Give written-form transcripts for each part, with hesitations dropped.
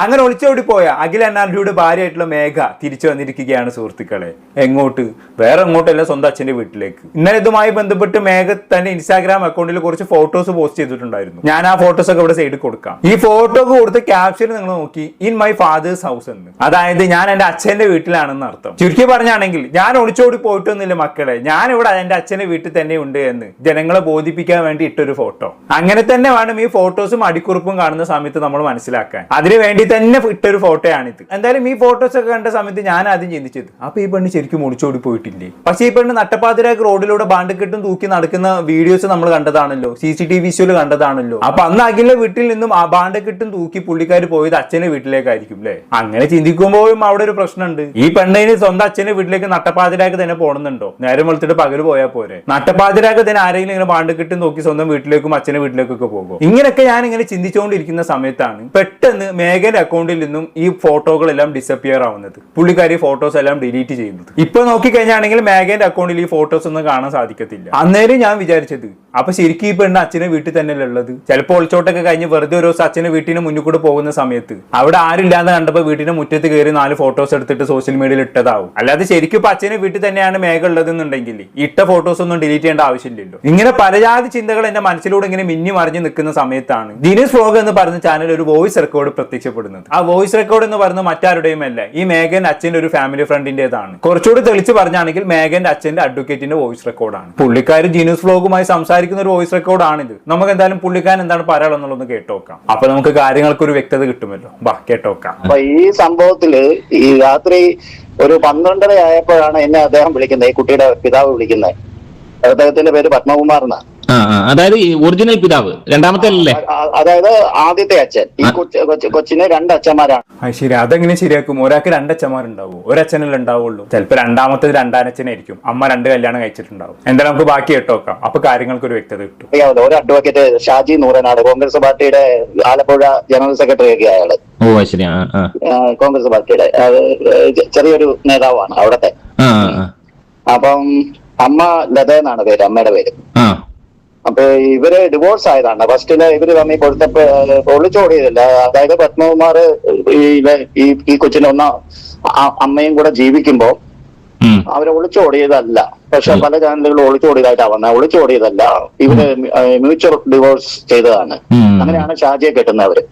അങ്ങനെ ഒളിച്ചോടി പോയ അഖിൽ അണ്ണാടിയുടെ ഭാര്യയായിട്ടുള്ള മേഘ തിരിച്ചു വന്നിരിക്കുകയാണ് സുഹൃത്തുക്കളെ. എങ്ങോട്ട്? വേറെ എങ്ങോട്ടല്ല, സ്വന്തം അച്ഛന്റെ വീട്ടിലേക്ക്. ഇന്നലെ ഇതുമായി ബന്ധപ്പെട്ട് മേഘ തന്റെ ഇൻസ്റ്റാഗ്രാം അക്കൗണ്ടിൽ കുറച്ച് ഫോട്ടോസ് പോസ്റ്റ് ചെയ്തിട്ടുണ്ടായിരുന്നു. ഞാൻ ആ ഫോട്ടോസ് ഒക്കെ ഇവിടെ സൈഡിൽ കൊടുക്കാം. ഈ ഫോട്ടോ കൊടുത്ത ക്യാപ്ഷൻ നിങ്ങൾ നോക്കി, ഇൻ മൈ ഫാദേഴ്സ് ഹൗസ് എന്ന്. അതായത് ഞാൻ എന്റെ അച്ഛന്റെ വീട്ടിലാണെന്ന് അർത്ഥം. ചുരുക്കി പറഞ്ഞാണെങ്കിൽ ഞാൻ ഒളിച്ചോടി പോയിട്ടൊന്നുമില്ല മക്കളെ, ഞാൻ ഇവിടെ എന്റെ അച്ഛന്റെ വീട്ടിൽ തന്നെ ഉണ്ട് എന്ന് ജനങ്ങളെ ബോധിപ്പിക്കാൻ വേണ്ടി ഇട്ടൊരു ഫോട്ടോ. അങ്ങനെ തന്നെ വേണം ഈ ഫോട്ടോസും അടിക്കുറിപ്പും കാണുന്ന സമയത്ത് നമ്മൾ മനസ്സിലാക്കാൻ. അതിനുവേണ്ടി തന്നെ ഇട്ടൊരു ഫോട്ടോയാണിത്. എന്തായാലും ഈ ഫോട്ടോസ് ഒക്കെ കണ്ട സമയത്ത് ഞാൻ ആദ്യം ചിന്തിച്ചത്, അപ്പൊ ഈ പെണ്ണ് ശരിക്കും ഒളിച്ചോടി പോയിട്ടില്ലേ? പക്ഷേ ഈ പെണ്ണ് നട്ടപ്പാതിരാക്ക് റോഡിലൂടെ ബാണ്ടക്കെട്ടും തൂക്കി നടക്കുന്ന വീഡിയോസ് നമ്മൾ കണ്ടതാണല്ലോ, CCTV വിഷ്വൽ കണ്ടതാണല്ലോ. അപ്പൊ അന്ന് അഖിലിന്റെ വീട്ടിൽ നിന്നും ആ ബാണ്ടക്കെട്ടും തൂക്കി പുള്ളിക്കാർ പോയത് അച്ഛന്റെ വീട്ടിലേക്കായിരിക്കും അല്ലെ? അങ്ങനെ ചിന്തിക്കുമ്പോഴും അവിടെ ഒരു പ്രശ്നമുണ്ട്. ഈ പെണ്ണിന് സ്വന്തം അച്ഛന്റെ വീട്ടിലേക്ക് നട്ടപ്പാതിരാക്ക് തന്നെ പോകണമെന്നുണ്ടോ? നേരം വെളുത്തിട്ട് പകല് പോയാൽ പോരെ? നട്ടപ്പാതിരാക്ക് തന്നെ ആരെങ്കിലും ഇങ്ങനെ ബാണ്ടക്കെട്ടും നോക്കി സ്വന്തം വീട്ടിലേക്കും അച്ഛന്റെ വീട്ടിലേക്കും ഒക്കെ പോകും. ഇങ്ങനെയൊക്കെ ഞാൻ ഇങ്ങനെ ചിന്തിച്ചുകൊണ്ടിരിക്കുന്ന സമയത്താണ് പെട്ടെന്ന് മേഘന്റെ അക്കൗണ്ടിൽ നിന്നും ഈ ഫോട്ടോകളെല്ലാം ഡിസപ്പിയർ ആവുന്നത്. പുള്ളിക്കാരി ഫോട്ടോസ് എല്ലാം ഡിലീറ്റ് ചെയ്യുന്നത്. ഇപ്പൊ നോക്കിക്കഴിഞ്ഞാണെങ്കിൽ മേഘന്റെ അക്കൗണ്ടിൽ ഈ ഫോട്ടോസ് ഒന്നും കാണാൻ സാധിക്കത്തില്ല. അന്നേരം ഞാൻ വിചാരിച്ചത്, അപ്പൊ ശരിക്കും ഈ പെണ്ണ് അച്ഛനെ വീട്ടിൽ തന്നെയല്ലേ ഉള്ളത്? ചിലപ്പോൾ ഒളിച്ചോട്ടൊക്കെ കഴിഞ്ഞ് വെറുതെ ഒരു ദിവസം അച്ഛനെ വീട്ടിന് മുന്നിൽ കൂടെ പോകുന്ന സമയത്ത് അവിടെ ആരില്ലാന്ന് കണ്ടപ്പോൾ വീട്ടിന്റെ മുറ്റത്ത് കയറി 4 ഫോട്ടോസ് എടുത്തിട്ട് സോഷ്യൽ മീഡിയയിൽ ഇട്ടതാവും. അല്ലാതെ ശരിക്കും ഇപ്പൊ അച്ഛനെ വീട്ടിൽ തന്നെയാണ് മേഘ ഉള്ളതെന്നുണ്ടെങ്കിൽ ഇട്ട ഫോട്ടോസ് ഒന്നും ഡിലീറ്റ് ചെയ്യേണ്ട ആവശ്യമില്ലല്ലോ. ഇങ്ങനെ പലജാതി ചിന്തകൾ എന്റെ മനസ്സിലൂടെ ഇങ്ങനെ മിന്നി മറിഞ്ഞ് നിൽക്കുന്ന സമയത്താണ് ദിനേശ് വ്ലോഗ് എന്ന് പറഞ്ഞ ചാനൽ ഒരു വോയിസ് റെക്കോർഡ് പ്രത്യക്ഷപ്പെടുന്നത്. ആ വോയിസ് റെക്കോർഡ് എന്ന് പറയുന്നത് മറ്റാരുടെയും അല്ല, ഈ മേഘന്റെ അച്ഛന്റെ ഒരു ഫാമിലി ഫ്രണ്ടിന്റേതാണ്. കുറച്ചുകൂടി തെളിച്ച് പറഞ്ഞാണെങ്കിൽ മേഘന്റെ അച്ഛന്റെ അഡ്വക്കേറ്റിന്റെ വോയിസ് റെക്കോർഡാണ്. പുള്ളിക്കാർ ജിനൂസ് വ്ലോഗുമായി സംസാരിക്കുന്ന ഒരു വോയിസ് റെക്കോർഡാണിത്. നമുക്ക് എന്തായാലും പുള്ളിക്കാരൻ എന്താണ് പറയാനുള്ളതെന്നുള്ളത് കേട്ടോക്കാം. അപ്പൊ നമുക്ക് കാര്യങ്ങൾക്ക് ഒരു വ്യക്തത കിട്ടുമല്ലോ. ബാ കേട്ടോക്കാം. അപ്പൊ ഈ സംഭവത്തില് ഈ രാത്രി ഒരു 12:30 ആയപ്പോഴാണ് എന്നെ അദ്ദേഹം വിളിക്കുന്നത്, ഈ കുട്ടിയുടെ പിതാവ് വിളിക്കുന്നത്. അദ്ദേഹത്തിന്റെ പേര് പത്മകുമാർ എന്നാണ്. അതായത് ഒറിജിനൽ പിതാവ്, രണ്ടാമത്തെ അല്ലേ? അതായത് ആദ്യത്തെ അച്ഛൻ. ഈ കൊച്ചിന് 2 അച്ഛന്മാരാണ്. ശരി, അതെങ്ങനെ ശരിയാക്കും? ഒരാൾക്ക് 2 അച്ഛന്മാരുണ്ടാവോ? ഒരച്ഛനല്ലേ ഉണ്ടാവുള്ളൂ. ചിലപ്പോൾ രണ്ടാമത്തേത് രണ്ടാനച്ഛനായിരിക്കും. അമ്മ 2 കല്യാണം കഴിച്ചിട്ടുണ്ടാവും. എന്തായാലും നമുക്ക് ബാക്കി കേട്ടോക്കാം. അപ്പൊ കാര്യങ്ങൾക്ക് ഒരു വ്യക്തത കിട്ടും. ഒരു അഡ്വക്കേറ്റ് ഷാജി നൂറനാട്, കോൺഗ്രസ് പാർട്ടിയുടെ ആലപ്പുഴ ജനറൽ സെക്രട്ടറി ഒക്കെ അയാള്. കോൺഗ്രസ് പാർട്ടിയുടെ ചെറിയൊരു നേതാവാണ് അവിടത്തെ. അപ്പം അമ്മ ലത എന്നാണ് പേര്, അമ്മയുടെ പേര്. അപ്പൊ ഇവര് ഡിവോഴ്സ് ആയതാണ്. ഫസ്റ്റില് ഇവര് തമ്മിൽ കൊടുത്തപ്പോ ഒളിച്ചോടിയതല്ല. അതായത് പത്മകുമാർ ഈ കൊച്ചിന്റെ അമ്മയും കൂടെ ജീവിക്കുമ്പോ അവരെ ഒളിച്ചോടിയതല്ല. പക്ഷെ പല ചാനലുകളും ഒളിച്ചോടിയതായിട്ടാ വന്നത്. ഒളിച്ചോടിയതല്ല, ഇവര് മ്യൂച്വൽ ഡിവോഴ്സ് ചെയ്തതാണ്. അങ്ങനെയാണ് ഷാജിയെ കെട്ടുന്നവര്.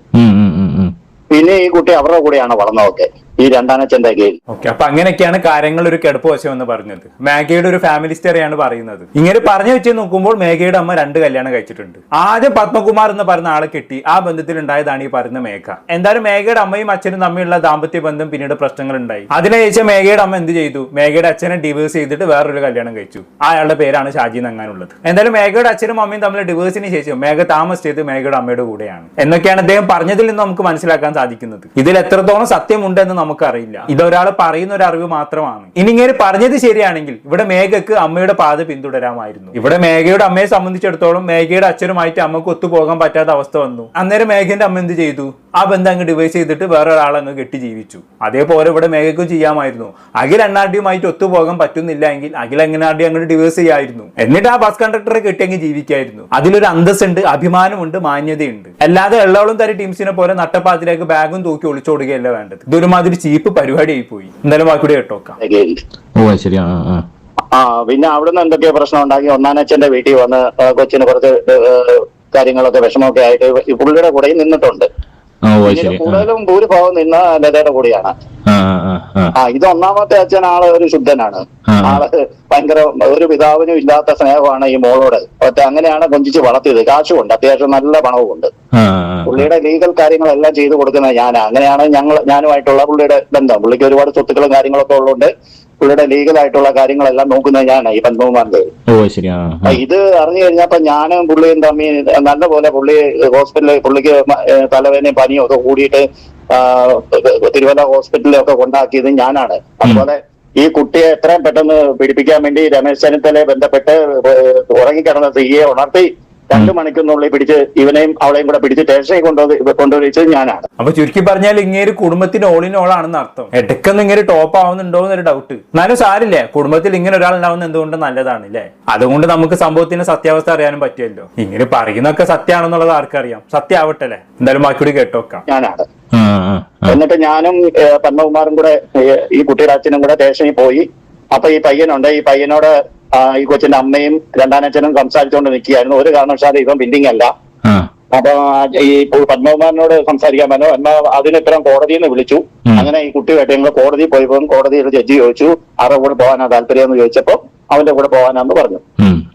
പിന്നെ ഈ കുട്ടി അവരുടെ കൂടെയാണ് വളർന്നതൊക്കെ, ഈ രണ്ടാനച്ഛന്റെ കീഴിൽ. ഓക്കെ, അപ്പൊ അങ്ങനെയൊക്കെയാണ് കാര്യങ്ങൾ ഒരു കിടപ്പ് വശം എന്ന് പറഞ്ഞത്. മേഘയുടെ ഒരു ഫാമിലി സ്റ്റോറിയാണ് പറയുന്നത്. ഇങ്ങനെ പറഞ്ഞു വെച്ച് നോക്കുമ്പോൾ മേഘയുടെ അമ്മ 2 കല്യാണം കഴിച്ചിട്ടുണ്ട്. ആദ്യം പത്മകുമാർ എന്ന് പറയുന്ന ആളെ കെട്ടി ആ ബന്ധത്തിൽ ഉണ്ടായതാണ് ഈ പറയുന്ന മേഘ. എന്തായാലും മേഘയുടെ അമ്മയും അച്ഛനും തമ്മിലുള്ള ദാമ്പത്യ ബന്ധം പിന്നീട് പ്രശ്നങ്ങൾ ഉണ്ടായി. അതിനുശേഷം മേഘയുടെ അമ്മ എന്ത് ചെയ്തു? മേഘയുടെ അച്ഛനെ ഡിവോഴ്സ് ചെയ്തിട്ട് വേറൊരു കല്യാണം കഴിച്ചു. അയാളുടെ പേരാണ് ഷാജി നങ്ങാനുള്ളത്. എന്തായാലും മേഘയുടെ അച്ഛനും അമ്മയും തമ്മിൽ ഡിവോഴ്സിന് ശേഷം മേഘ താമസിച്ചത് മേഘയുടെ അമ്മയുടെ കൂടെയാണ് എന്നൊക്കെയാണ് അദ്ദേഹം പറഞ്ഞതിൽ നിന്ന് നമുക്ക് മനസ്സിലാക്കാൻ സാധിക്കുന്നത്. ഇതിൽ എത്രത്തോളം സത്യമുണ്ടെന്ന് നമുക്കറിയില്ല. ഇതൊരാൾ പറയുന്ന ഒരു അറിവ് മാത്രമാണ്. ഇനി ഇങ്ങനെ പറഞ്ഞത് ശരിയാണെങ്കിൽ ഇവിടെ മേഘക്ക് അമ്മയുടെ പാത പിന്തുടരാമായിരുന്നു. ഇവിടെ മേഘയുടെ അമ്മയെ സംബന്ധിച്ചിടത്തോളം മേഘയുടെ അച്ഛനുമായിട്ട് അമ്മക്ക് ഒത്തുപോകാൻ പറ്റാത്ത അവസ്ഥ വന്നു. അന്നേരം മേഘന്റെ അമ്മ എന്ത് ചെയ്തു? ആ ബന്ധം അങ്ങ് ഡിവൈസ് ചെയ്തിട്ട് വേറെ ഒരാളങ്ങ് കെട്ടി ജീവിച്ചു. അതേപോലെ ഇവിടെ മേഘക്കും ചെയ്യാമായിരുന്നു. അഖിൽ അണ്ണാടിയുമായിട്ട് ഒത്തുപോകാൻ പറ്റുന്നില്ല എങ്കിൽ അഖിൽ അണ്ണാടി അങ്ങോട്ട് ഡിവോഴ്സ് ചെയ്യായിരുന്നു. എന്നിട്ട് ആ ബസ് കണ്ടക്ടറെ കെട്ടി അങ്ങ് ജീവിക്കായിരുന്നു. അതിലൊരു അന്തസ്സുണ്ട്, അഭിമാനമുണ്ട്, മാന്യതയുണ്ട്. അല്ലാതെ എള്ളോളം തരി ടീംസിനെ പോലെ നട്ടപ്പാത്തിലേക്ക് ബാഗും തൂക്കി ഒളിച്ചോടുകയല്ല വേണ്ടത്. ഇതൊരുമാതിരി ചീപ്പ് പരിപാടിയായി പോയി. എന്തായാലും വാക്കൂടെ കേട്ടോക്കാം. പിന്നെ അവിടുന്ന് എന്തൊക്കെയോ പ്രശ്നം ഉണ്ടാക്കി. ഒന്നാനച്ഛന്റെ വീട്ടിൽ വന്ന് കൊച്ചിന് കുറച്ച് കാര്യങ്ങളൊക്കെ വിഷമമൊക്കെ ആയിട്ട് പുള്ളിയുടെ കൂടെ നിന്നിട്ടുണ്ട്. കൂടുതലും ഭൂരിഭാഗം നിന്ന ലതയുടെ കൂടെയാണ്. ഇത് ഒന്നാമത്തെ അച്ഛൻ ആള് ഒരു ശുദ്ധനാണ്. ആള് ഭയങ്കര ഒരു പിതാവിനും ഇല്ലാത്ത സ്നേഹമാണ് ഈ മോളോട്. അങ്ങനെയാണ് കൊഞ്ചിച്ച് വളർത്തിയത്. കാശുമുണ്ട്, അത്യാവശ്യം നല്ല പണവും ഉണ്ട്. പുള്ളിയുടെ ലീഗൽ കാര്യങ്ങളെല്ലാം ചെയ്തു കൊടുക്കുന്നത് ഞാനാ. അങ്ങനെയാണ് ഞാനുമായിട്ടുള്ള പുള്ളിയുടെ ബന്ധം. പുള്ളിക്ക് ഒരുപാട് സ്വത്തുക്കളും കാര്യങ്ങളൊക്കെ ഉള്ളതുകൊണ്ട് പുള്ളിയുടെ ലീഗലായിട്ടുള്ള കാര്യങ്ങളെല്ലാം നോക്കുന്നത് ഞാനാ, ഈ പത്മകുമാറിന്റെ. ഇത് അറിഞ്ഞു കഴിഞ്ഞപ്പോ ഞാനും പുള്ളിയും തമ്മിൽ നല്ലപോലെ പുള്ളി ഹോസ്പിറ്റലിൽ, പുള്ളിക്ക് തലവേദനയും പനിയും ഒക്കെ കൂടിയിട്ട് തിരുവല്ല ഹോസ്പിറ്റലിലൊക്കെ കൊണ്ടാക്കിയത് ഞാനാണ്. അതുപോലെ ഈ കുട്ടിയെ എത്രയും പെട്ടെന്ന് പിടിപ്പിക്കാൻ വേണ്ടി രമേശ് ചെന്നിത്തലയെ ബന്ധപ്പെട്ട് ഉറങ്ങിക്കിടന്ന സ്ത്രീയെ ഉണർത്തി 2 മണിക്കൂറിനുള്ളിൽ പിടിച്ച് ഇവനെയും അവളെയും കൂടെ പിടിച്ച് സ്റ്റേഷനിൽ കൊണ്ടുവരിച്ചത് ഞാനാണ്. അപ്പൊ ചുരുക്കി പറഞ്ഞാൽ ഇങ്ങനെ കുടുംബത്തിന് ഓളിനോളാണെന്ന് അർത്ഥം. ഇടയ്ക്കൊന്നും ഇങ്ങനെ ടോപ്പ് ആവുന്നുണ്ടോ എന്നൊരു ഡൗട്ട്. എന്നാലും സാരില്ലേ, കുടുംബത്തിൽ ഇങ്ങനെ ഒരാൾ ഉണ്ടാവുന്ന എന്തുകൊണ്ട് നല്ലതാണ് അല്ലേ? അതുകൊണ്ട് നമുക്ക് സംഭവത്തിന്റെ സത്യാവസ്ഥ അറിയാനും പറ്റുമല്ലോ. ഇങ്ങനെ പറയുന്നൊക്കെ സത്യമാണെന്നുള്ളത് ആർക്കറിയാം. സത്യമാവട്ടല്ലേ? എന്തായാലും ബാക്കിയോട് കേട്ടോക്കാം. ഞാനാണ്. എന്നിട്ട് ഞാനും പത്മകുമാറും കൂടെ ഈ കുട്ടിയുടെ അച്ഛനും കൂടെ സ്റ്റേഷനിൽ പോയി. അപ്പൊ ഈ പയ്യനുണ്ട്, ഈ പയ്യനോട് ഈ കൊച്ചിന്റെ അമ്മയും രണ്ടാനച്ഛനും സംസാരിച്ചുകൊണ്ട് നിൽക്കുകയായിരുന്നു. ഒരു കാരണവശാലും ഇവൻ ബില്ലിംഗ് അല്ല. അപ്പൊ ഈ പത്മകുമാറിനോട് സംസാരിക്കാൻ പറഞ്ഞു. എന്നാ അതിനിത്തരം കോടതിയിൽ നിന്ന് വിളിച്ചു. അങ്ങനെ ഈ കുട്ടിയായിട്ട് ഞങ്ങൾ കോടതിയിൽ പോയപ്പോൾ കോടതിയിൽ ജഡ്ജി ചോദിച്ചു ആരുടെ കൂടെ പോകാനാ താല്പര്യം എന്ന് ചോദിച്ചപ്പോ അവന്റെ കൂടെ പോകാനാന്ന് പറഞ്ഞു.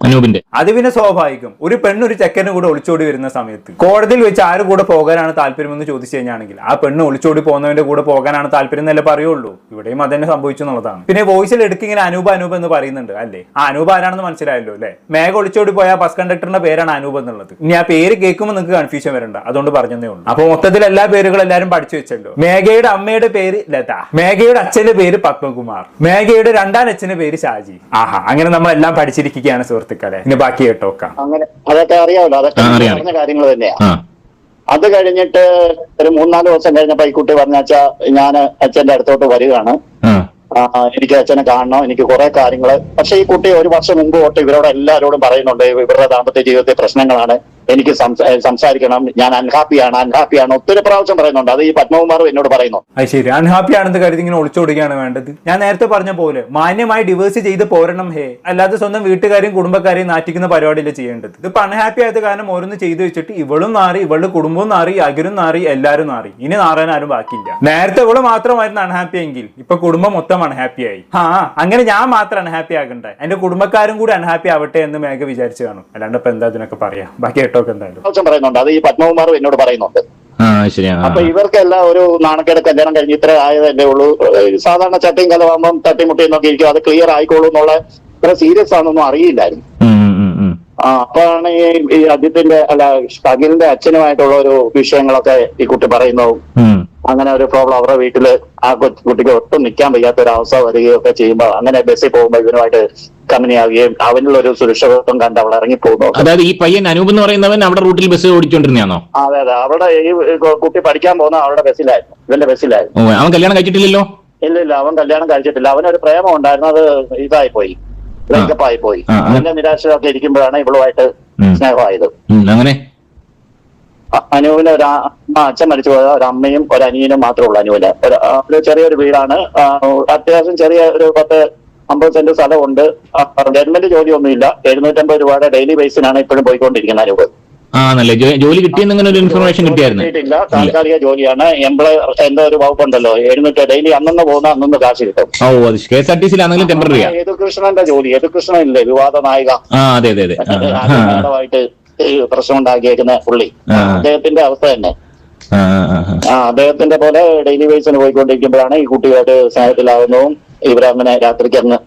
അനൂപിന്റെ അത് പിന്നെ സ്വാഭാവികം. ഒരു പെണ്ണൊരു ചെക്കനും കൂടെ ഒളിച്ചോടി വരുന്ന സമയത്ത് കോടതിയിൽ വെച്ച് ആര് കൂടെ പോകാനാണ് താല്പര്യമെന്ന് ചോദിച്ചു കഴിഞ്ഞാണെങ്കിൽ ആ പെണ്ണ് ഒളിച്ചോടി പോകുന്നവന്റെ കൂടെ പോകാനാണ് താല്പര്യം എന്നല്ലേ പറയുള്ളൂ. ഇവിടെയും അതന്നെ സംഭവിച്ചു എന്നുള്ളതാണ്. പിന്നെ വോയിസിൽ എടുക്ക് ഇങ്ങനെ അനൂപ് അനൂപ് എന്ന് പറയുന്നുണ്ട് അല്ലേ. ആ അനൂപ് ആരാണെന്ന് മനസ്സിലായല്ലോ അല്ലെ. മേഘ ഒളിച്ചോടി പോയ ബസ് കണ്ടക്ടറിന്റെ പേരാണ് അനൂപ് എന്നുള്ളത്. ഇനി ആ പേര് കേൾക്കുമ്പോൾ നിങ്ങൾക്ക് കൺഫ്യൂഷൻ വരണ്ട, അതുകൊണ്ട് പറഞ്ഞതേ ഉള്ളൂ. അപ്പൊ മൊത്തത്തിൽ എല്ലാ പേരുകളും എല്ലാവരും പഠിച്ചു വെച്ചല്ലോ. മേഘയുടെ അമ്മയുടെ പേര് ലത, മേഘയുടെ അച്ഛന്റെ പേര് പത്മകുമാർ, മേഘയുടെ രണ്ടാം അച്ഛന്റെ പേര് ഷാജി. ആഹാ, അങ്ങനെ നമ്മളെല്ലാം പഠിച്ചിരിക്കുകയാണ് സുഹൃത്തുക്കളെ. ഇനി ബാക്കി കേട്ടോക്കാം. അങ്ങനെ അതൊക്കെ അറിയാമല്ലോ, അതൊക്കെ പറഞ്ഞ കാര്യങ്ങൾ തന്നെയാ. അത് കഴിഞ്ഞിട്ട് ഒരു 3-4 ദിവസം കഴിഞ്ഞപ്പോ ഈ കുട്ടി പറഞ്ഞാച്ചാ ഞാൻ അച്ഛന്റെ അടുത്തോട്ട് വരികയാണ്, എനിക്ക് അച്ഛനെ കാണണം, എനിക്ക് കുറെ കാര്യങ്ങള്. പക്ഷെ ഈ കുട്ടി 1 വർഷം മുമ്പ് തൊട്ട് ഇവരോട് എല്ലാവരോടും പറയുന്നുണ്ട് ഇവരുടെ ദാമ്പത്യ ജീവിതത്തിൽ പ്രശ്നങ്ങളാണ്, എനിക്ക് സംസാരിക്കണം, ഞാൻ അൺഹാപ്പിയാണ് ഒത്തിരി പ്രാവശ്യം പറയുന്നുണ്ട്. അത് ഈ പത്മകുമാർ എന്നോട് പറയുന്നു. അത് ശരി, അൺഹാപ്പി ആണെന്ന് കരുതി ഇങ്ങനെ ഒളിച്ചോടുകയാണ് വേണ്ടത്. ഞാൻ നേരത്തെ പറഞ്ഞ പോലെ മാന്യമായി ഡിവേഴ്സ് ചെയ്ത് പോരണം ഹേ, അല്ലാതെ സ്വന്തം വീട്ടുകാരെയും കുടുംബക്കാരെയും നാറ്റിക്കുന്ന പരിപാടിയില്ല ചെയ്യേണ്ടത്. ഇതിപ്പോ അൺഹാപ്പി ആയത് കാരണം ഓരോന്ന് ചെയ്തു വെച്ചിട്ട് ഇവളും നാറി, ഇവളുടെ കുടുംബവും നാറി, അകിരും നാറി, എല്ലാവരും നാറി. ഇനി നാറാൻ ആരും ബാക്കിയില്ല. നേരത്തെ ഇവള് മാത്രമായിരുന്നു അൺഹാപ്പി എങ്കിൽ ഇപ്പൊ കുടുംബം മൊത്തം അൺഹാപ്പി ആയി. അങ്ങനെ ഞാൻ മാത്രം അൺഹാപ്പി ആകണ്ടേ, എന്റെ കുടുംബക്കാരും കൂടി അൺഹാപ്പി ആവട്ടെ എന്ന് മേഘ വിചാരിച്ചു കാണും. അല്ലാണ്ട് ഇപ്പൊ എന്താ ഇതിനൊക്കെ പറയാം. ബാക്കി പറയുന്നുണ്ട്. അത് ഈ പത്മകുമാർ എന്നോട് പറയുന്നുണ്ട്. അപ്പൊ ഇവർക്കെല്ലാം ഒരു നാണക്കേട്, കല്യാണം കഴിഞ്ഞ് ഇത്ര ആയതല്ലേ ഉള്ളൂ, സാധാരണ ചട്ടിയും കലവാകുമ്പം തട്ടിമുട്ടിയും നോക്കി ഇരിക്കും, അത് ക്ലിയർ ആയിക്കോളൂ എന്നുള്ള ഇത്ര സീരിയസ് ആണെന്നൊന്നും അറിയില്ലായിരുന്നു. അപ്പോഴാണ് ഈ അജിത്തിന്റെ അഖിലിന്റെ അച്ഛനുമായിട്ടുള്ള ഒരു വിഷയങ്ങളൊക്കെ ഈ കുട്ടി പറയുന്നു. അങ്ങനെ ഒരു പ്രോബ്ലം അവരുടെ വീട്ടില് ആ കുട്ടിക്ക് ഒട്ടും നിൽക്കാൻ വയ്യാത്ത ഒരു അവസ്ഥ വരികയൊക്കെ ചെയ്യുമ്പോൾ അങ്ങനെ ബസ്സിൽ പോകുമ്പോൾ ഇവനുമായിട്ട് കമ്പനിയാവുകയും അവനുള്ള ഒരു സുരക്ഷിതത്വം കണ്ട് അവൾ ഇറങ്ങി പോകുന്നു. അതായത് ഈ പയ്യൻ അനൂപ് എന്ന് പറയുന്നവൻ അവിടെ റൂട്ടിൽ ബസ് ഓടിച്ചോണ്ടിരുന്നോ? അതെ അതെ, അവിടെ ഈ കുട്ടി പഠിക്കാൻ പോകുന്ന അവരുടെ ബസ്സിലായിരുന്നു, ഇവന്റെ ബസ്സിലായിരുന്നു. അവൻ കല്യാണം കഴിച്ചിട്ടില്ലല്ലോ? ഇല്ല, അവൻ കല്യാണം കഴിച്ചിട്ടില്ല. അവനൊരു പ്രേമം ഉണ്ടായിരുന്നു, അത് ഇതായി പോയി, ബ്രേക്കപ്പ് ആയി പോയി. അതിന്റെ നിരാശയൊക്കെ ഇരിക്കുമ്പോഴാണ് ഇവളുമായിട്ട് സ്നേഹമായത്. അങ്ങനെ അനൂപിന് അച്ഛൻ മരിച്ചു പോയ ഒരു അമ്മയും ഒരു അനിയനും മാത്രമേ ഉള്ളൂ. അനൂപിന് ഒരു ചെറിയൊരു വീടാണ്, അത്യാവശ്യം ചെറിയ ഒരു 10-50 സെന്റ് സ്ഥലമുണ്ട്. ഗവൺമെന്റ് ജോലിയൊന്നുമില്ല, 750 രൂപയുടെ ഡെയിലി ബേസിനാണ് ഇപ്പോഴും പോയിക്കൊണ്ടിരിക്കുന്നത് അനൂപ്. ജോലി കിട്ടിയെന്ന് ഇൻഫർമേഷൻ കിട്ടിയിട്ടില്ല, താൽക്കാലിക ജോലിയാണ്. എംപ്ലോയർ എന്തോ ഒരു വകുപ്പുണ്ടല്ലോ, 700 ഡെയിലി അന്നന്ന് പോകുന്ന അന്നന്ന് കാശ് കിട്ടും. യദുകൃഷ്ണന്റെ ജോലി, യദുകൃഷ്ണൻ ഇല്ലേ വിവാദ നായിക, ആയിട്ട് പ്രശ്നം ഉണ്ടാക്കിയേക്കുന്ന പുള്ളി, അദ്ദേഹത്തിന്റെ അവസ്ഥ തന്നെ. അദ്ദേഹത്തിന്റെ പോലെ ഡെയിലി ബേസിന് പോയിക്കൊണ്ടിരിക്കുമ്പോഴാണ് ഈ കുട്ടിയായിട്ട് സ്നേഹത്തിലാവുന്നതും ഇവരങ്ങനെ രാത്രിക്ക് അങ്ങ്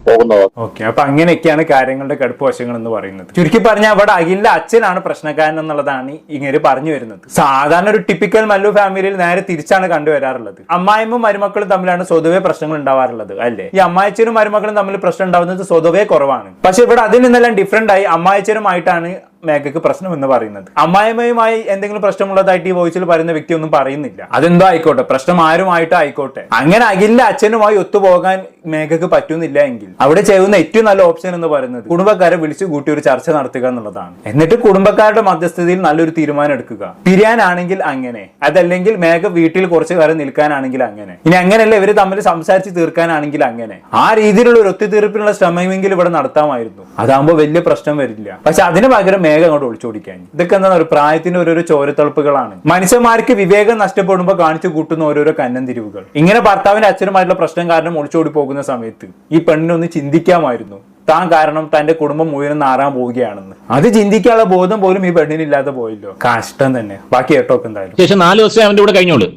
പോകുന്നത്. ഓക്കെ, അപ്പൊ അങ്ങനെയൊക്കെയാണ് കാര്യങ്ങളുടെ കടുപ്പ് വശങ്ങൾ എന്ന് പറയുന്നത്. ചുരുക്കി പറഞ്ഞാൽ അവിടെ അഖിലിന്റെ അച്ഛനാണ് പ്രശ്നക്കാരൻ എന്നുള്ളതാണ് ഇങ്ങനെ പറഞ്ഞു വരുന്നത്. സാധാരണ ഒരു ടിപ്പിക്കൽ മല്ലു ഫാമിലിയിൽ നേരെ തിരിച്ചാണ് കണ്ടുവരാറുള്ളത്. അമ്മായിയും മരുമക്കളും തമ്മിലാണ് സ്വതവേ പ്രശ്നങ്ങൾ ഉണ്ടാവാറുള്ളത് അല്ലേ. ഈ അമ്മായിച്ചനും മരുമക്കളും തമ്മിൽ പ്രശ്നം ഉണ്ടാവുന്നത് സ്വതവേ കുറവാണ്. പക്ഷെ ഇവിടെ അതിൽ നിന്നെല്ലാം ഡിഫറെന്റ് ആയി അമ്മായിച്ചനുമായിട്ടാണ് മേഘക്ക് പ്രശ്നം എന്ന് പറയുന്നത്. അമ്മായിമ്മയുമായി എന്തെങ്കിലും പ്രശ്നമുള്ളതായിട്ട് ഈ വോയിസിൽ പറയുന്ന വ്യക്തി ഒന്നും പറയുന്നില്ല. അതെന്തോ ആയിക്കോട്ടെ, പ്രശ്നം ആരുമായിട്ട് ആയിക്കോട്ടെ, അങ്ങനെ അഖിലിന്റെ അച്ഛനുമായി ഒത്തുപോകാൻ മേഘക്ക് പറ്റുന്നില്ല എങ്കിൽ അവിടെ ചെയ്യുന്ന ഏറ്റവും നല്ല ഓപ്ഷൻ എന്ന് പറയുന്നത് കുടുംബക്കാരെ വിളിച്ചു കൂട്ടി ഒരു ചർച്ച നടത്തുക എന്നുള്ളതാണ്. എന്നിട്ട് കുടുംബക്കാരുടെ മധ്യസ്ഥതയിൽ നല്ലൊരു തീരുമാനം എടുക്കുക. പിരിയാനാണെങ്കിൽ അങ്ങനെ, അതല്ലെങ്കിൽ മേഘ വീട്ടിൽ കുറച്ചു കാലം നിൽക്കാനാണെങ്കിൽ അങ്ങനെ, ഇനി അങ്ങനെയല്ല ഇവര് തമ്മിൽ സംസാരിച്ച് തീർക്കാനാണെങ്കിൽ അങ്ങനെ, ആ രീതിയിലുള്ള ഒരു ഒത്തുതീർപ്പിനുള്ള ശ്രമമെങ്കിലും ഇവിടെ നടത്താമായിരുന്നു. അതാകുമ്പോൾ വലിയ പ്രശ്നം വരില്ല. പക്ഷെ അതിന് പകരം മേഘ അങ്ങോട്ട് ഒളിച്ചോടിക്കാൻ, ഇതൊക്കെ എന്താ ഒരു പ്രായത്തിന്റെ ഓരോരോ ചോരത്തളപ്പുകളാണ്. മനുഷ്യന്മാർക്ക് വിവേകം നഷ്ടപ്പെടുമ്പോൾ കാണിച്ചു കൂട്ടുന്ന ഓരോരോ കന്നം തിരിവുകൾ. ഇങ്ങനെ ഭർത്താവിന്റെ അച്ഛനുമായിട്ടുള്ള പ്രശ്നം കാരണം ഒളിച്ചോടി പോകുന്ന സമയത്ത് ഈ പെണ്ണിനൊന്ന് ചിന്തിക്കാമായിരുന്നു, താൻ കാരണം തന്റെ കുടുംബം മുഴുവൻ നാറാൻ പോവുകയാണെന്ന്. അത് ചിന്തിക്കാനുള്ള ബോധം പോലും ഈ പെണ്ണിനില്ലാതെ പോയല്ലോ. കഷ്ടം തന്നെ. ബാക്കി കേട്ടോക്കെ എന്തായാലും ശേഷം 4 ദിവസം അവന്റെ കൂടെ കഴിഞ്ഞോളൂ.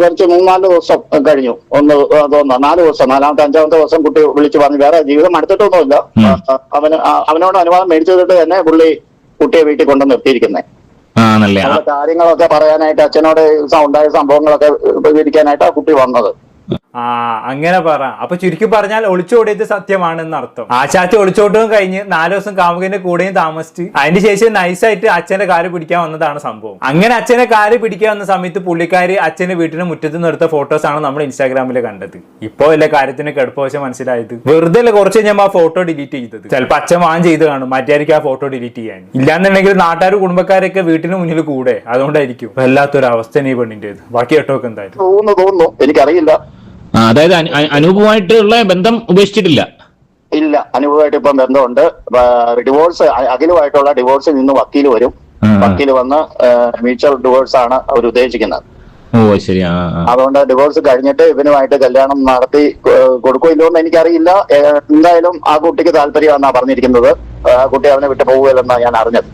കുറച്ച് 3-4 ദിവസം കഴിഞ്ഞു. 4 ദിവസം, 4ാമത്തെ 5ാമത്തെ ദിവസം കുട്ടി വിളിച്ചു പറഞ്ഞു വേറെ ജീവിതം അടുത്തിട്ടൊന്നുമില്ല. അവനോട് അനുവാദം മേടിച്ചിട്ട് തന്നെ പുള്ളി കുട്ടിയെ വീട്ടിൽ കൊണ്ടു നിർത്തിയിരിക്കുന്നത്. കാര്യങ്ങളൊക്കെ പറയാനായിട്ട് അച്ഛനോട് ഉണ്ടായ സംഭവങ്ങളൊക്കെ വിവരിക്കാനായിട്ട് ആ കുട്ടി വന്നത്. അങ്ങനെ പറ. അപ്പൊ ചുരുക്കി പറഞ്ഞാൽ ഒളിച്ചോടിയത് സത്യമാണെന്ന് അർത്ഥം. ആശാത്തി ഒളിച്ചോട്ടവും കഴിഞ്ഞ് 4 ദിവസം കാമുകന്റെ കൂടെയും താമസിച്ച് അതിന് ശേഷം നൈസായിട്ട് അച്ഛന്റെ കാല് പിടിക്കാൻ വന്നതാണ് സംഭവം. അങ്ങനെ അച്ഛനെ കാല് പിടിക്കാൻ വന്ന സമയത്ത് പുള്ളിക്കാരി അച്ഛന്റെ വീട്ടിന് മുറ്റത്ത് നിന്ന് എടുത്ത ഫോട്ടോസ് ആണ് നമ്മൾ ഇൻസ്റ്റാഗ്രാമിൽ കണ്ടത്. ഇപ്പോ അല്ലേ കാര്യത്തിന് കടുപ്പവശം മനസ്സിലായത്. വെറുതെ അല്ലേ കുറച്ച് ഞാൻ ആ ഫോട്ടോ ഡിലീറ്റ് ചെയ്തത്. ചിലപ്പോൾ അച്ഛൻ വാൻ ചെയ്ത് കാണും മറ്റായിരിക്കും ആ ഫോട്ടോ ഡിലീറ്റ് ചെയ്യാൻ. ഇല്ലാന്നുണ്ടെങ്കിൽ നാട്ടുകാർ കുടുംബക്കാരൊക്കെ വീട്ടിന് മുന്നിൽ കൂടെ, അതുകൊണ്ടായിരിക്കും. വല്ലാത്തൊരു അവസ്ഥ ഈ പെണ്ണിന്റേത്. ബാക്കി കേട്ടോക്കെ എന്തായാലും തോന്നുന്നു, എനിക്കറിയില്ല. അതായത് അനൂപുമായിട്ടുള്ള ബന്ധം ഉപേക്ഷിച്ചിട്ടില്ല. ഇല്ല, അനൂപുമായിട്ട് ഇപ്പം ബന്ധമുണ്ട്. ഡിവോഴ്സ്, അഖിലുമായിട്ടുള്ള ഡിവോഴ്സിൽ നിന്ന് വക്കീൽ വരും. വക്കീൽ വന്ന് മ്യൂച്വൽ ഡിവോഴ്സ് ആണ് അവർ ഉദ്ദേശിക്കുന്നത്. ശരി. അതുകൊണ്ട് ഡിവോഴ്സ് കഴിഞ്ഞിട്ട് ഇവനുമായിട്ട് കല്യാണം നടത്തി കൊടുക്കില്ലോ എന്ന് എനിക്കറിയില്ല. എന്തായാലും ആ കുട്ടിക്ക് താല്പര്യമാണെന്നാ പറഞ്ഞിരിക്കുന്നത്. ആ കുട്ടി അവനെ വിട്ടു പോകുകയല്ലെന്നാണ് ഞാൻ അറിഞ്ഞത്.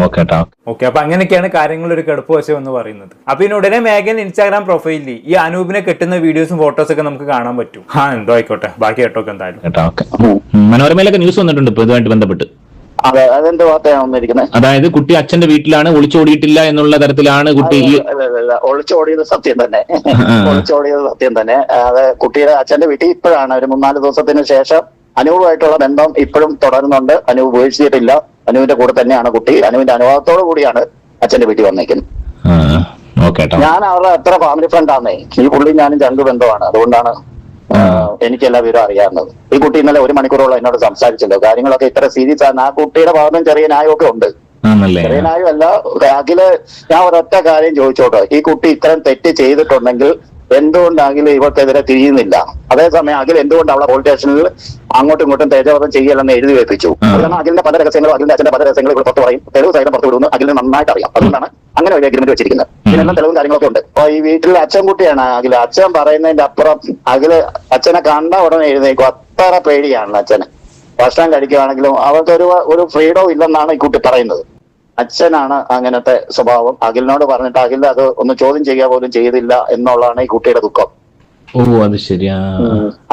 ഓക്കെ, അപ്പൊ അങ്ങനെയൊക്കെയാണ് കാര്യങ്ങൾ ഒരു കടുപ്പ് വശം എന്ന് പറയുന്നത്. അപ്പൊ ഇനി ഉടനെ മേഘൻ ഇൻസ്റ്റാഗ്രാം പ്രൊഫൈലിൽ ഈ അനൂപിനെ കെട്ടുന്ന വീഡിയോസും ഫോട്ടോസും ഒക്കെ നമുക്ക് കാണാൻ പറ്റും. എന്തോ ആയിക്കോട്ടെ, ബാക്കി കേട്ടോക്കെ എന്തായാലും. മനോരമയിലൊക്കെ ന്യൂസ് വന്നിട്ടുണ്ട് ഇപ്പൊ ഇതുമായിട്ട് ബന്ധപ്പെട്ട്. അതെ, അതെന്ത് വാർത്തയാണ് വന്നിരിക്കുന്നത്? അതായത് കുട്ടി അച്ഛന്റെ വീട്ടിലാണ്, ഒളിച്ചോടിയിട്ടില്ല എന്നുള്ള തരത്തിലാണ് കുട്ടി. ഒളിച്ചോടിയത് സത്യം തന്നെ, ഒളിച്ചോടിയത് സത്യം തന്നെ. അത് കുട്ടിയുടെ അച്ഛന്റെ വീട്ടിൽ ഇപ്പോഴാണ് ഒരു 3-4 ദിവസത്തിന് ശേഷം അനൂപുമായിട്ടുള്ള ബന്ധം ഇപ്പോഴും തുടരുന്നുണ്ട്. അനൂപ് ഉപേക്ഷിച്ചിട്ടില്ല. അനുവിന്റെ കൂടെ തന്നെയാണ് കുട്ടി. അനുവിന്റെ അനുവാദത്തോടു കൂടിയാണ് അച്ഛന്റെ വീട്ടിൽ വന്നേക്കുന്നത്. ഞാൻ അവരുടെ അത്ര ഫാമിലി ഫ്രണ്ടാന്നേ. ഈ പുള്ളി ഞാനും ചങ്ക് ബന്ധമാണ്. അതുകൊണ്ടാണ് എനിക്ക് എല്ലാ വിവരം അറിയാവുന്നത്. ഈ കുട്ടി ഇന്നലെ 1 മണിക്കൂറോളം എന്നോട് സംസാരിച്ചല്ലോ. കാര്യങ്ങളൊക്കെ ഇത്ര സീരിയസ് ആണ്. ആ കുട്ടിയുടെ ഭാഗത്തും ചെറിയ ന്യായമൊക്കെ ഉണ്ട്. ചെറിയ ന്യായമല്ല. അഖില് ഞാൻ ഒരൊറ്റ കാര്യം ചോദിച്ചോട്ടോ, ഈ കുട്ടി ഇത്തരം തെറ്റ് ചെയ്തിട്ടുണ്ടെങ്കിൽ എന്തുകൊണ്ട് അഖിൽ ഇവർക്കെതിരെ തിരിയുന്നില്ല? അതേസമയം അഖിൽ എന്തുകൊണ്ട് അവളെ പോലീസ് സ്റ്റേഷനിൽ അങ്ങോട്ടും ഇങ്ങോട്ടും തേജോവധം ചെയ്യലെന്ന് എഴുതി വെപ്പിച്ചു? അതുകൊണ്ടാണ് അഖിലിന്റെ പല രഹസ്യങ്ങളും അഖിലിന്റെ അച്ഛന്റെ പല രഹസ്യങ്ങളും ഇവിടെ പുറത്ത് പറയും. തെളിവ് സഹിതം പുറത്ത് വിടുന്നു. അഖിലിന് നന്നായിട്ട് അറിയാം. അതുകൊണ്ടാണ് അങ്ങനെ ഒരു അഗ്രിമെന്റ് വെച്ചിരിക്കുന്നത്. ഇതിനെല്ലാം തെളിവും കാര്യങ്ങളൊക്കെ ഉണ്ട്. അപ്പൊ ഈ വീട്ടിൽ അച്ഛൻ കുട്ടിയാണ് അഖിൽ. അച്ഛൻ പറയുന്നതിന്റെ അപ്പുറം അഖില് അച്ഛനെ കണ്ട ഉടനെ എഴുന്നേക്കും. അത്ര പേടിയാണ് അച്ഛന്. ഭക്ഷണം കഴിക്കുകയാണെങ്കിലും അവർക്ക് ഒരു ഫ്രീഡം ഇല്ലെന്നാണ് ഈ കുട്ടി പറയുന്നത്. അച്ഛനാണ് അങ്ങനത്തെ സ്വഭാവം. അഖിലിനോട് പറഞ്ഞിട്ട് അഖിൽ അത് ഒന്ന് ചോദ്യം ചെയ്യുക പോലും ചെയ്തില്ല എന്നുള്ളതാണ് ഈ കുട്ടിയുടെ ദുഃഖം. അത് ശരിയാ.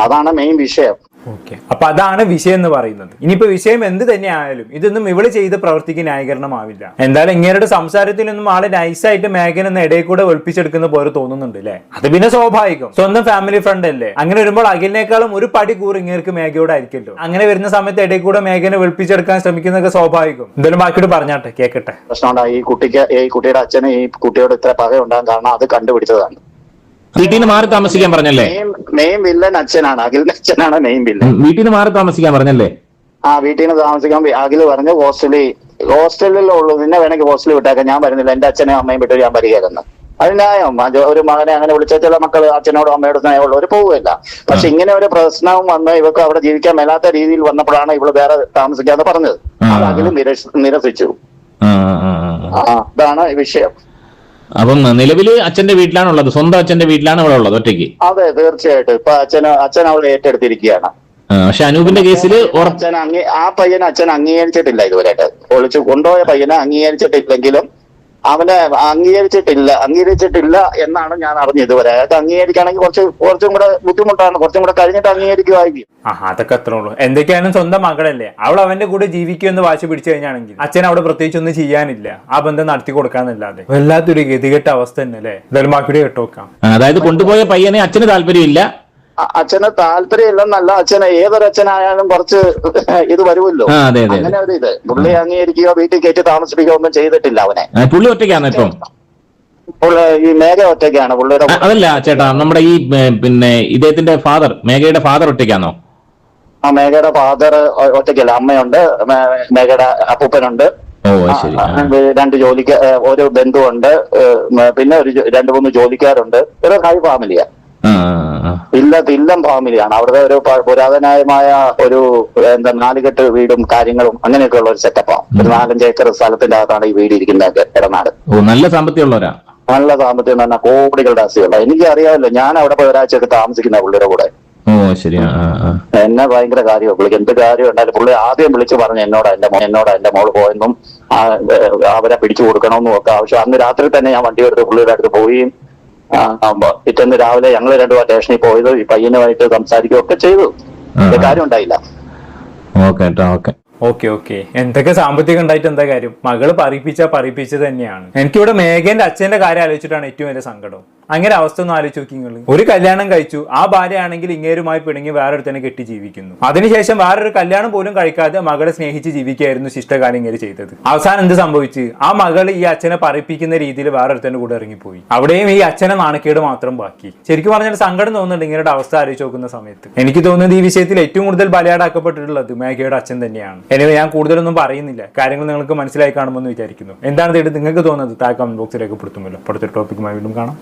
അതാണ് മെയിൻ വിഷയം. ഓക്കെ, അപ്പൊ അതാണ് വിഷയം എന്ന് പറയുന്നത്. ഇനിയിപ്പോ വിഷയം എന്ത് തന്നെ ആയാലും ഇതൊന്നും ഇവള് ചെയ്ത പ്രവൃത്തിക്ക് ന്യായീകരണമാവില്ല. എന്തായാലും ഇങ്ങനെയുടെ സംസാരത്തിൽ നിന്നും ആള് നൈസായിട്ട് മേഘൻ എന്ന ഇടയിൽ കൂടെ ഒളിപ്പിച്ചെടുക്കുന്ന പോലെ തോന്നുന്നുണ്ട് അല്ലെ? അത് പിന്നെ സ്വാഭാവികം, സ്വന്തം ഫാമിലി ഫ്രണ്ട് അല്ലേ. അങ്ങനെ വരുമ്പോൾ അഖിലിനേക്കാളും ഒരു പടി കൂറി ഇങ്ങേർക്ക് മേഘയോട് ആയിരിക്കല്ലോ. അങ്ങനെ വരുന്ന സമയത്ത് ഇടയിൽ കൂടെ മേഘനെ ഒളിപ്പിച്ചെടുക്കാൻ ശ്രമിക്കുന്നതൊക്കെ സ്വാഭാവികം. എന്തായാലും ബാക്കിയോട് പറഞ്ഞാട്ടെ, കേക്കട്ടെ. പ്രശ്നമുണ്ടായി. ഈ കുട്ടിയുടെ അച്ഛന് ഈ കുട്ടിയോട് ഇത്ര പക ഉണ്ടാകാൻ കാരണം അത് കണ്ടുപിടിച്ചതാണ്. വീട്ടിൽ നിന്ന് മാറി താമസിക്കാൻ പറഞ്ഞല്ലേ? മെയിൻ വില്ലൻ അച്ഛനാണ്. അഖിലിന്റെ അച്ഛനാണ് മെയിൻ വില്ലൻ. വീട്ടിൽ നിന്ന് മാറി താമസിക്കാൻ പറഞ്ഞല്ലേ? വീട്ടിൽ നിന്ന് താമസിക്കാൻ അഖിൽ പറഞ്ഞു ഹോസ്റ്റലിലുള്ളൂ, നിന്നെ വേണമെങ്കിൽ ഹോസ്റ്റലിൽ വിട്ടേക്കാം, ഞാൻ വരുന്നില്ല, എന്റെ അച്ഛനെയും അമ്മയും വിട്ട് ഞാൻ വരികയായിരുന്നു. അത് ന്യായം. ഒരു മകനെ അങ്ങനെ വിളിച്ച ചില മക്കൾ അച്ഛനോടും അമ്മയോടും സ്നേഹമുള്ളവർ പോവുകയില്ല. പക്ഷെ ഇങ്ങനെ ഒരു പ്രശ്നവും വന്ന് ഇവർക്ക് അവിടെ ജീവിക്കാൻ മേലാത്ത രീതിയിൽ വന്നപ്പോഴാണ് ഇവള് വേറെ താമസിക്കാന്ന് പറഞ്ഞത്. അത് അഖിൽ നിരസിച്ചു. അതാണ് വിഷയം. അപ്പം നിലവില് അച്ഛന്റെ വീട്ടിലാണുള്ളത്, സ്വന്തം അച്ഛന്റെ വീട്ടിലാണ് അവിടെ ഉള്ളത് ഒറ്റയ്ക്ക്. അതെ, തീർച്ചയായിട്ടും. ഇപ്പൊ അച്ഛൻ അവളെ ഏറ്റെടുത്തിരിക്കുകയാണ്. പക്ഷെ അനൂപിന്റെ കേസിൽ ആ പയ്യനെ അച്ഛൻ അംഗീകരിച്ചിട്ടില്ല ഇതുവരെയായിട്ട്. ഒളിച്ചു കൊണ്ടുപോയ പയ്യനെ അംഗീകരിച്ചിട്ടില്ലെങ്കിലും അവനെ അംഗീകരിച്ചിട്ടില്ല എന്നാണ് ഞാൻ അറിഞ്ഞത് ഇതുവരെ. അയാൾക്ക് അംഗീകരിക്കുകയാണെങ്കിൽ കുറച്ചും കൂടെ ബുദ്ധിമുട്ടാണ്. കുറച്ചും കൂടെ കഴിഞ്ഞിട്ട് അംഗീകരിക്കുമായിരിക്കും. അതൊക്കെ അത്രേ ഉള്ളൂ. എന്തൊക്കെയാലും സ്വന്തം മകളല്ലേ, അവൾ അവന്റെ കൂടെ ജീവിക്കുമെന്ന് വാശി പിടിച്ചു കഴിഞ്ഞാണെങ്കിൽ അച്ഛൻ അവിടെ പ്രത്യേകിച്ച് ഒന്നും ചെയ്യാനില്ല. ആ ബന്ധം നടത്തി കൊടുക്കാന്നല്ലാതെ വല്ലാത്തൊരു ഗതികെട്ട അവസ്ഥ തന്നെ അല്ലേ. എന്തായാലും ബാക്കിയുടെ കേട്ടോക്കാം. അതായത് കൊണ്ടുപോയ പയ്യനെ അച്ഛന് താല്പര്യമില്ല. അച്ഛന് താല്പര്യമില്ലെന്നല്ല, അച്ഛന് ഏതൊരച്ഛനായാലും കുറച്ച് ഇത് വരുമല്ലോ. അങ്ങനെ ഒരു ഇത് പുള്ളി അംഗീകരിക്കുകയോ വീട്ടിൽ കയറ്റി താമസിപ്പിക്കുകയോ ഒന്നും ചെയ്തിട്ടില്ല അവനെ. പുള്ളി ഒറ്റയ്ക്കാണ് ഇപ്പം. ഈ മേഘ ഒറ്റയ്ക്കാണ് പുള്ളിയുടെ. അതല്ല ചേട്ടാ, നമ്മുടെ ഈ പിന്നെ ഇദ്ദേഹത്തിന്റെ ഫാദർ, മേഘയുടെ ഫാദർ ഒറ്റയ്ക്കാണോ? മേഘയുടെ ഫാദർ ഒറ്റയ്ക്കല്ല, അമ്മയുണ്ട്, മേഘയുടെ അപ്പൂപ്പനുണ്ട്, 2 ജോലിക്ക് ഒരു ബന്ധുവുണ്ട്, പിന്നെ 2-3 ജോലിക്കാരുണ്ട്. ഒരു ഹൈ ഫാമിലിയാ. തില്ലം ഫാമിലിയാണ്. അവിടുത്തെ ഒരു പുരാതനമായ ഒരു 4 കെട്ട് വീടും കാര്യങ്ങളും അങ്ങനെയൊക്കെ ഉള്ള ഒരു സെറ്റപ്പാണ്. ഒരു 4-5 ഏക്കർ സ്ഥലത്തിന്റെ അകത്താണ് ഈ വീട് ഇരിക്കുന്നത്. ഇടനാട്. നല്ല സാമ്പത്തികമുള്ളവരാ. നല്ല സാമ്പത്തികം എന്ന് പറഞ്ഞാൽ കോടികളുടെ ആസ്തിയുള്ള. എനിക്ക് അറിയാമല്ലോ, ഞാൻ അവിടെ പോയി ഒരാഴ്ചയൊക്കെ താമസിക്കുന്ന പുള്ളിയുടെ കൂടെ. എന്നെ ഭയങ്കര കാര്യമാണ് പുള്ളിക്ക്. എന്ത് കാര്യം ഉണ്ടായാലും പുള്ളി ആദ്യം വിളിച്ചു പറഞ്ഞു എന്നോട് എന്റെ മോള് പോയെന്നും അവരെ പിടിച്ചു കൊടുക്കണമെന്നും ഒക്കെ ആവശ്യം. അന്ന് രാത്രി തന്നെ ഞാൻ വണ്ടി എടുത്ത് പുള്ളിയുടെ അടുത്ത് പോയി. പിറ്റേന്ന് രാവിലെ ഞങ്ങൾ 2 സ്റ്റേഷനിൽ പോയത് ഈ പയ്യനുമായിട്ട് സംസാരിക്കുകയൊക്കെ ചെയ്തു. കാര്യം ഉണ്ടായില്ല. ഓക്കെ. എന്തൊക്കെ സാമ്പത്തികം ഉണ്ടായിട്ട് എന്താ കാര്യം? മകള് പറയിപ്പിച്ചത് തന്നെയാണ്. എനിക്കിവിടെ മേഘന്റെ അച്ഛന്റെ കാര്യം ആലോചിച്ചിട്ടാണ് ഏറ്റവും വലിയ സങ്കടം. അങ്ങനെ അവസ്ഥ ഒന്ന് ആലോചിച്ച് നോക്കി നിങ്ങൾ. ഒരു കല്യാണം കഴിച്ചു, ആ ഭാര്യ ആണെങ്കിൽ ഇങ്ങേരുമായി പിണങ്ങി വേറൊരുത്തനെ കെട്ടി ജീവിക്കുന്നു. അതിനുശേഷം വേറൊരു കല്യാണം പോലും കഴിക്കാതെ മകളെ സ്നേഹിച്ച് ജീവിക്കുകയായിരുന്നു ശിഷ്ടകാലം ഇങ്ങനെ ചെയ്തത്. അവസാനം എന്ത് സംഭവിച്ചു? ആ മകൾ ഈ അച്ഛനെ പറയിപ്പിക്കുന്ന രീതിയിൽ വേറൊരുത്തന്റെ കൂടെ ഇറങ്ങിപ്പോയി. അവിടെയും ഈ അച്ഛനെ നാണക്കേട് മാത്രം ബാക്കി. ശരിക്കും പറഞ്ഞാൽ സങ്കടം തോന്നുന്നുണ്ട് ഇങ്ങനെയുടെ അവസ്ഥ ആലോചിച്ച് നോക്കുന്ന സമയത്ത്. എനിക്ക് തോന്നുന്നത് ഈ വിഷയത്തിൽ ഏറ്റവും കൂടുതൽ ബലിയാടാക്കപ്പെട്ടിട്ടുള്ളത് മേഘയുടെ അച്ഛൻ തന്നെയാണ്. എനിവേ ഞാൻ കൂടുതലൊന്നും പറയുന്നില്ല, കാര്യങ്ങൾ നിങ്ങൾക്ക് മനസ്സിലായി കാണുമെന്ന് വിചാരിക്കുന്നു. എന്താണ് നിങ്ങൾക്ക് തോന്നുന്നത് താഴെ കമന്റ് ബോക്സിൽ രേഖപ്പെടുത്തുമല്ലോ. അടുത്തൊരു ടോപ്പിക്കുമായി വീണ്ടും കാണാം.